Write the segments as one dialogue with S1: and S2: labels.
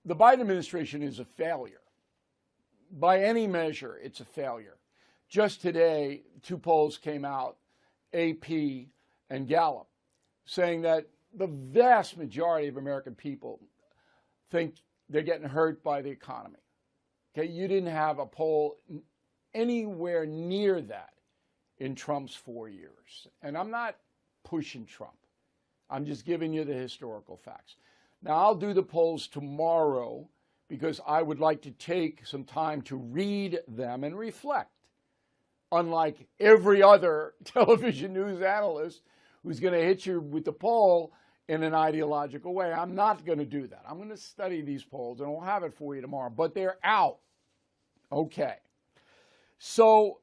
S1: the Biden administration is a failure. By any measure, it's a failure. Just today, two polls came out, AP and Gallup, saying that the vast majority of American people think they're getting hurt by the economy. Okay, you didn't have a poll anywhere near that in Trump's 4 years. And I'm not pushing Trump. I'm just giving you the historical facts. Now, I'll do the polls tomorrow because I would like to take some time to read them and reflect. Unlike every other television news analyst who's going to hit you with the poll in an ideological way, I'm not going to do that. I'm going to study these polls and I'll have it for you tomorrow. But they're out. Okay. So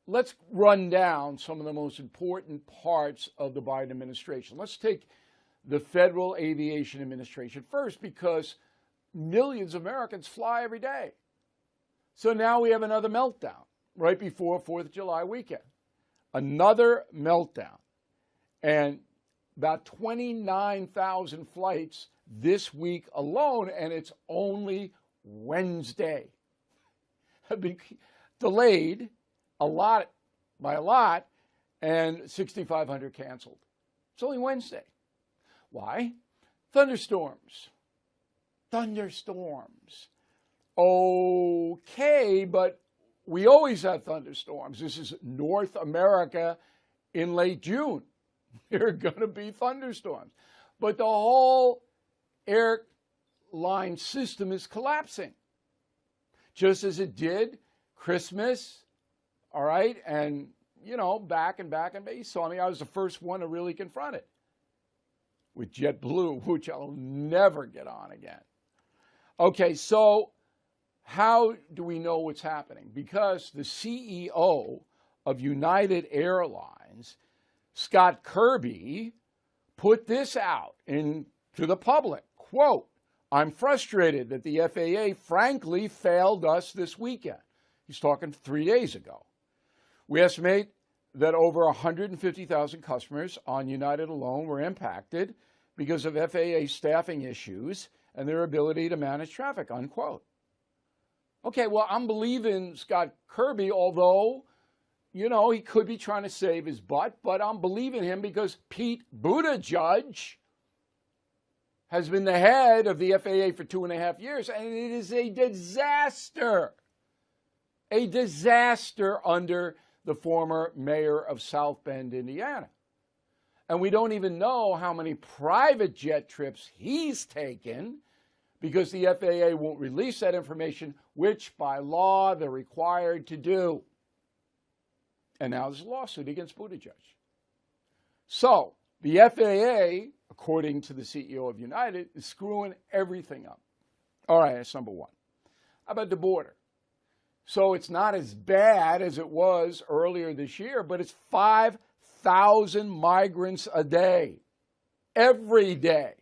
S1: let's run down some of the most important parts of the Biden administration. Let's take the Federal Aviation Administration first because millions of Americans fly every day. So now we have another meltdown right before 4th of July weekend. Another meltdown. And about 29,000 flights this week alone, and it's only Wednesday. Have been delayed by a lot, and 6,500 canceled. It's only Wednesday. Why? Thunderstorms. Okay, but we always have thunderstorms. This is North America in late June. There are going to be thunderstorms. But the whole airline system is collapsing. Just as it did Christmas, all right, and, back and you saw me. I was the first one to really confront it with JetBlue, which I'll never get on again. Okay, so how do we know what's happening? Because the CEO of United Airlines, Scott Kirby, put this out to the public. Quote, "I'm frustrated that the FAA frankly failed us this weekend." He's talking 3 days ago. "We estimate that over 150,000 customers on United alone were impacted because of FAA staffing issues and their ability to manage traffic," unquote. Okay, well, I'm believing Scott Kirby, although, he could be trying to save his butt, but I'm believing him because Pete Buttigieg has been the head of the FAA for 2.5 years, and it is a disaster. A disaster under the former mayor of South Bend, Indiana. And we don't even know how many private jet trips he's taken because the FAA won't release that information, which by law they're required to do. And now there's a lawsuit against Buttigieg. So the FAA, according to the CEO of United, is screwing everything up. All right, that's number one. How about the border? So it's not as bad as it was earlier this year, but it's 5,000 migrants a day, every day,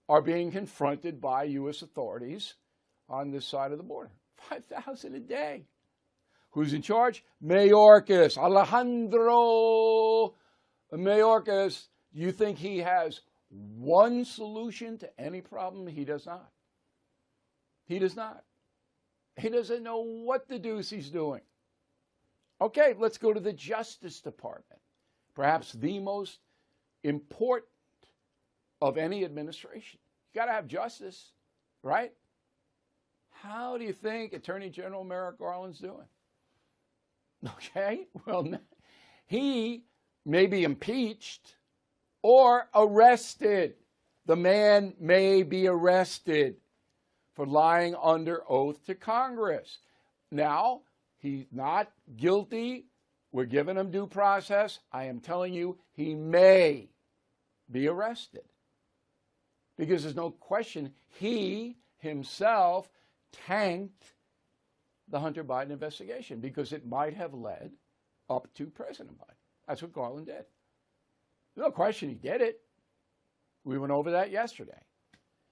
S1: are being confronted by U.S. authorities on this side of the border. 5,000 a day. Who's in charge? Mayorkas, Alejandro Mayorkas. Do you think he has one solution to any problem? He does not. He does not. He doesn't know what the deuce he's doing. Okay, let's go to the Justice Department, perhaps the most important of any administration. You got to have justice, right? How do you think Attorney General Merrick Garland's doing? Okay, well, he may be impeached or arrested. The man may be arrested for lying under oath to Congress. Now, he's not guilty. We're giving him due process. I am telling you, he may be arrested. Because there's no question he himself tanked the Hunter Biden investigation because it might have led up to President Biden. That's what Garland did. No question he did it. We went over that yesterday.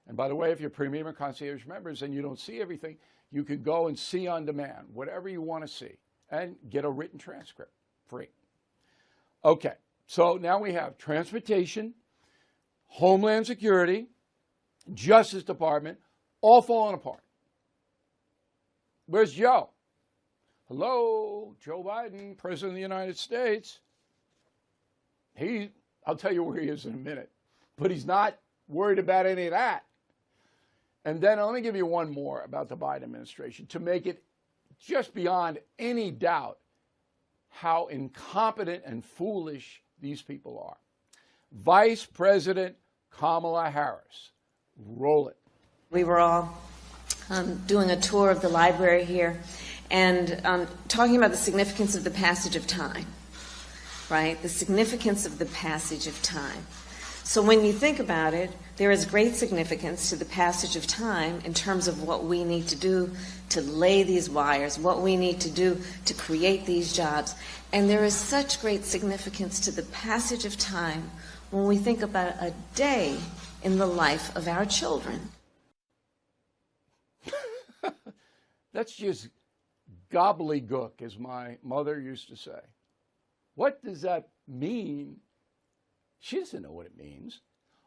S1: And by the way, if you're premium or concierge members and you don't see everything, you can go and see on demand whatever you want to see and get a written transcript free. Okay, so now we have transportation, Homeland Security, Justice Department, all falling apart. Where's Joe? Hello, Joe Biden, President of the United States. I'll tell you where he is in a minute, but he's not worried about any of that. And then let me give you one more about the Biden administration to make it just beyond any doubt how incompetent and foolish these people are. Vice President Kamala Harris. Roll it.
S2: We were all doing a tour of the library here and talking about the significance of the passage of time, right? The significance of the passage of time. So when you think about it, there is great significance to the passage of time in terms of what we need to do to lay these wires, what we need to do to create these jobs. And there is such great significance to the passage of time when we think about a day in the life of our children.
S1: That's just gobbledygook, as my mother used to say. What does that mean? She doesn't know what it means.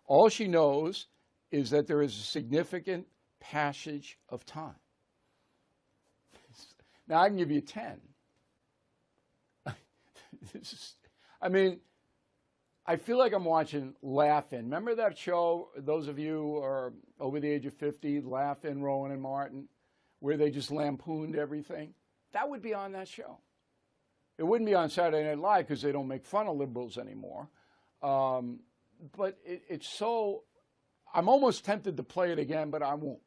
S1: All she knows is that there is a significant passage of time. Now, I can give you 10. I feel like I'm watching Laugh-In. Remember that show, those of you who are over the age of 50, Laugh-In, Rowan and Martin, where they just lampooned everything? That would be on that show. It wouldn't be on Saturday Night Live because they don't make fun of liberals anymore. But it's so, I'm almost tempted to play it again, but I won't.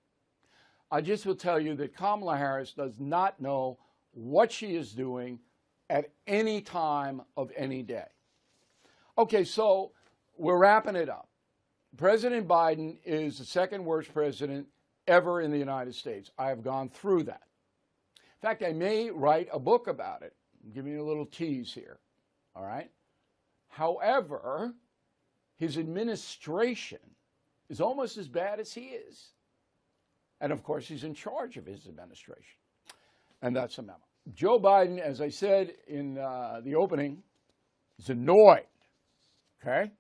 S1: I just will tell you that Kamala Harris does not know what she is doing at any time of any day. Okay, so we're wrapping it up. President Biden is the second worst president ever in the United States. I have gone through that. In fact, I may write a book about it. I'm giving you a little tease here, all right? However, his administration is almost as bad as he is. And, of course, he's in charge of his administration. And that's a memo. Joe Biden, as I said in the opening, is annoyed, okay?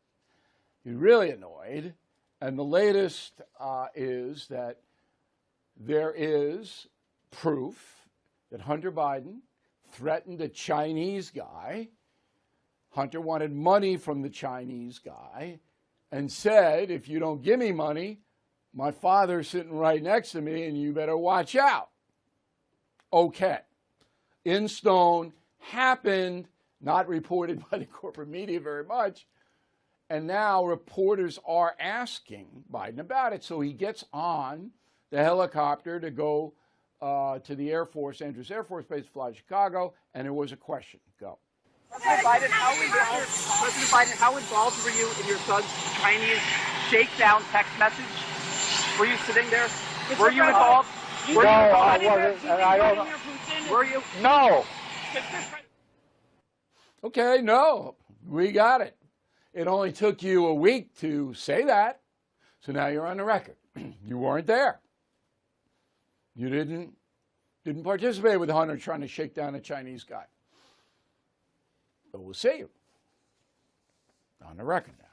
S1: He's really annoyed. And the latest is that there is proof that Hunter Biden threatened a Chinese guy. Hunter wanted money from the Chinese guy and said, if you don't give me money, my father's sitting right next to me and you better watch out. Okay. In stone, happened, not reported by the corporate media very much. And now reporters are asking Biden about it. So he gets on the helicopter to go to the Air Force, Andrews Air Force Base, fly to Chicago, and there was a question. Go.
S3: President Biden, how involved were you in your son's Chinese shakedown text message? Were you sitting there? Were you involved?
S4: No, I wasn't. I don't.
S3: Were you?
S4: No.
S1: Okay, no, we got it. It only took you a week to say that, so now you're on the record. You weren't there. You didn't participate with Hunter trying to shake down a Chinese guy. But we'll see you on the record now.